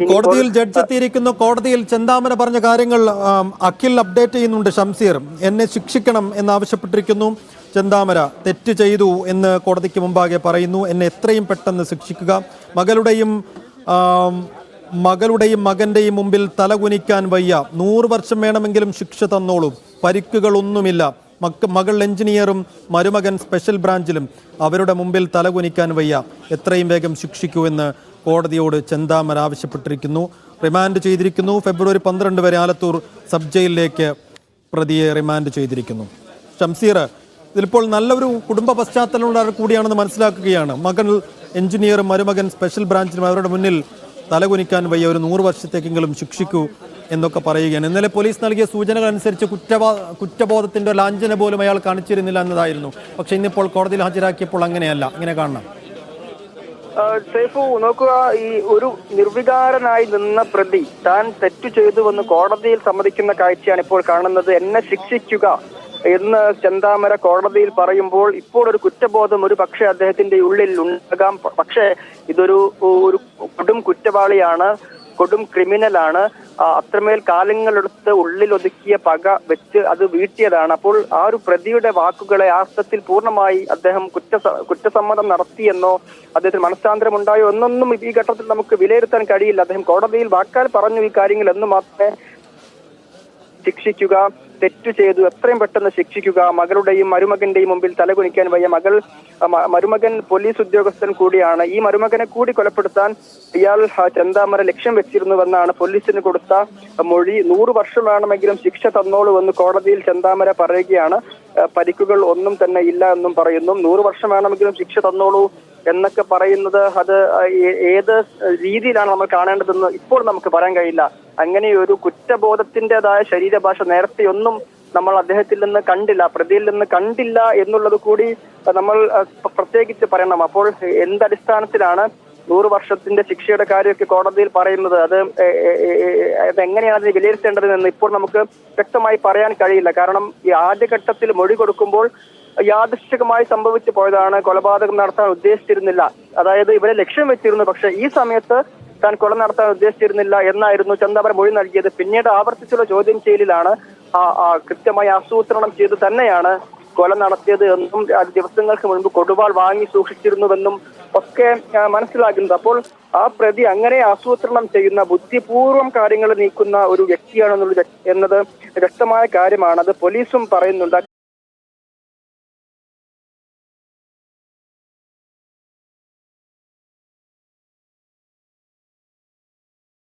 ഇനിയിപ്പോൾ കോടതിയിൽ ജഡ്ജ് എത്തിയിരിക്കുന്നു. കോടതിയിൽ ചെന്താമര പറഞ്ഞ കാര്യങ്ങൾ അഖിൽ അപ്ഡേറ്റ് ചെയ്യുന്നുണ്ട്. ഷംസീർ എന്നെ ശിക്ഷിക്കണം എന്നാവശ്യപ്പെട്ടിരിക്കുന്നു. ചെന്താമര തെറ്റ് ചെയ്തു എന്ന് കോടതിക്ക് മുമ്പാകെ പറയുന്നു. എന്നെ എത്രയും പെട്ടെന്ന് ശിക്ഷിക്കുക. മകളുടെയും മകന്റെയും മുമ്പിൽ തലകുനിക്കാൻ വയ്യ. 100 വർഷം വേണമെങ്കിലും ശിക്ഷ തന്നോളൂ. പരിക്കുകളൊന്നുമില്ല. മകൾ എഞ്ചിനീയറും മരുമകൻ സ്പെഷ്യൽ ബ്രാഞ്ചിലും. അവരുടെ മുമ്പിൽ തലകുനിക്കാൻ വയ്യ. എത്രയും വേഗം ശിക്ഷിക്കൂ എന്ന് കോടതിയോട് ചെന്താമര ആവശ്യപ്പെട്ടിരിക്കുന്നു. റിമാൻഡ് ചെയ്തിരിക്കുന്നു. ഫെബ്രുവരി 12 വരെ ആലത്തൂർ സബ് ജയിലിലേക്ക് പ്രതിയെ റിമാൻഡ് ചെയ്തിരിക്കുന്നു. ഷംസീർ, ഇതിലിപ്പോൾ നല്ലൊരു കുടുംബ പശ്ചാത്തലമുള്ള കൂടിയാണെന്ന് മനസ്സിലാക്കുകയാണ്. മകൻ എഞ്ചിനീയറും മരുമകൻ സ്പെഷ്യൽ ബ്രാഞ്ചിലും. അവരുടെ മുന്നിൽ തലകുനിക്കാൻ വയ്യ. ഒരു 100 വർഷത്തേക്കെങ്കിലും ശിക്ഷിക്കൂ എന്നൊക്കെ പറയുകയാണ്. ഇന്നലെ പോലീസ് നൽകിയ സൂചനകൾ അനുസരിച്ച് കുറ്റബോധത്തിന്റെ ലാഞ്ചന പോലും അയാൾ കാണിച്ചിരുന്നില്ല എന്നതായിരുന്നു. പക്ഷെ ഇന്നിപ്പോൾ കോടതിയിൽ ഹാജരാക്കിയപ്പോൾ അങ്ങനെയല്ല. ഇങ്ങനെ കാണണം. സൈഫു, നോക്കുക, ഈ ഒരു നിർവികാരനായി നിന്ന പ്രതി താൻ തെറ്റു ചെയ്തുവെന്ന് കോടതിയിൽ സമ്മതിക്കുന്ന കാഴ്ചയാണ് ഇപ്പോൾ കാണുന്നത്. എന്നെ ശിക്ഷിക്കുക എന്ന് ചെന്താമര കോടതിയിൽ പറയുമ്പോൾ ഇപ്പോൾ ഒരു കുറ്റബോധം ഒരു പക്ഷേ അദ്ദേഹത്തിന്റെ ഉള്ളിൽ ഉണ്ടാകാം. പക്ഷേ ഇതൊരു കൊടും കുറ്റവാളിയാണ്, കൊടും ക്രിമിനലാണ്. അത്രമേൽ കാലങ്ങളെടുത്ത് ഉള്ളിലൊതുക്കിയ പക വെച്ച് അത് വീട്ടിയതാണ്. അപ്പോൾ ആ ഒരു പ്രതിയുടെ വാക്കുകളെ ആ അർത്ഥത്തിൽ പൂർണ്ണമായി അദ്ദേഹം കുറ്റസമ്മതം നടത്തിയെന്നോ അദ്ദേഹത്തിന് മനസ്സാന്തരം ഉണ്ടായോ എന്നൊന്നും ഈ ഘട്ടത്തിൽ നമുക്ക് വിലയിരുത്താൻ കഴിയില്ല. അദ്ദേഹം കോടതിയിൽ വാക്കാൽ പറഞ്ഞു ഈ കാര്യങ്ങൾ എന്ന് മാത്രമേ ശിക്ഷിക്കുക, തെറ്റു ചെയ്തു എത്രയും പെട്ടെന്ന് ശിക്ഷിക്കുക, മകളുടെയും മരുമകന്റെയും മുമ്പിൽ തലകുനിക്കാൻ വയ്യ. മരുമകൻ പോലീസ് ഉദ്യോഗസ്ഥൻ കൂടിയാണ്. ഈ മരുമകനെ കൂടി കൊലപ്പെടുത്താൻ ഇയാൾ ചെന്താമര ലക്ഷ്യം വെച്ചിരുന്നുവെന്നാണ് പോലീസിന് കൊടുത്ത മൊഴി. 100 വർഷം വേണമെങ്കിലും ശിക്ഷ തന്നോളൂവെന്ന് കോടതിയിൽ ചെന്താമര പറയുകയാണ്. പരിക്കുകൾ ഒന്നും തന്നെ ഇല്ല എന്നും പറയുന്നു. 100 വർഷം വേണമെങ്കിലും ശിക്ഷ തന്നോളൂ എന്നൊക്കെ പറയുന്നത് അത് ഏത് രീതിയിലാണ് നമ്മൾ കാണേണ്ടതെന്ന് ഇപ്പോൾ നമുക്ക് പറയാൻ കഴിയില്ല. അങ്ങനെ ഒരു കുറ്റബോധത്തിൻ്റെതായ ശരീരഭാഷ നേരത്തെയൊന്നും നമ്മൾ അദ്ദേഹത്തിൽ നിന്ന് കണ്ടില്ല, പ്രതിയിൽ നിന്ന് കണ്ടില്ല എന്നുള്ളത് കൂടി നമ്മൾ പ്രത്യേകിച്ച് പറയണം. അപ്പോൾ എന്തടിസ്ഥാനത്തിലാണ് 100 വർഷത്തിന്റെ ശിക്ഷയുടെ കാര്യമൊക്കെ കോടതിയിൽ പറയുന്നത്? അതെങ്ങനെയാണ് അതിനെ വിലയിരുത്തേണ്ടതെന്ന് ഇപ്പോൾ നമുക്ക് വ്യക്തമായി പറയാൻ കഴിയില്ല. കാരണം ഈ ആദ്യഘട്ടത്തിൽ മൊഴി കൊടുക്കുമ്പോൾ യാദൃശ്ചികമായി സംഭവിച്ചു പോയതാണ്. കൊലപാതകം നടത്താൻ ഉദ്ദേശിച്ചിരുന്നില്ല, അതായത് ഇവരെ ലക്ഷ്യം വെച്ചിരുന്നു. പക്ഷെ ഈ സമയത്ത് താൻ കൊല നടത്താൻ ഉദ്ദേശിച്ചിരുന്നില്ല എന്നായിരുന്നു ചെന്താമര മൊഴി നൽകിയത്. പിന്നീട് ആവർത്തിച്ചുള്ള ചോദ്യം ചെയ്യലിലാണ് കൃത്യമായി ആസൂത്രണം ചെയ്ത് തന്നെയാണ് കൊല നടത്തിയത് എന്നും ദിവസങ്ങൾക്ക് മുൻപ് കൊടുവാൾ വാങ്ങി സൂക്ഷിച്ചിരുന്നുവെന്നും ഒക്കെ മനസ്സിലാക്കുന്നത്. അപ്പോൾ ആ പ്രതി അങ്ങനെ ആസൂത്രണം ചെയ്യുന്ന, ബുദ്ധിപൂർവം കാര്യങ്ങൾ നീക്കുന്ന ഒരു വ്യക്തിയാണെന്നുള്ളത് എന്നത് വ്യക്തമായ കാര്യമാണ്. അത് പോലീസും പറയുന്നുണ്ട്.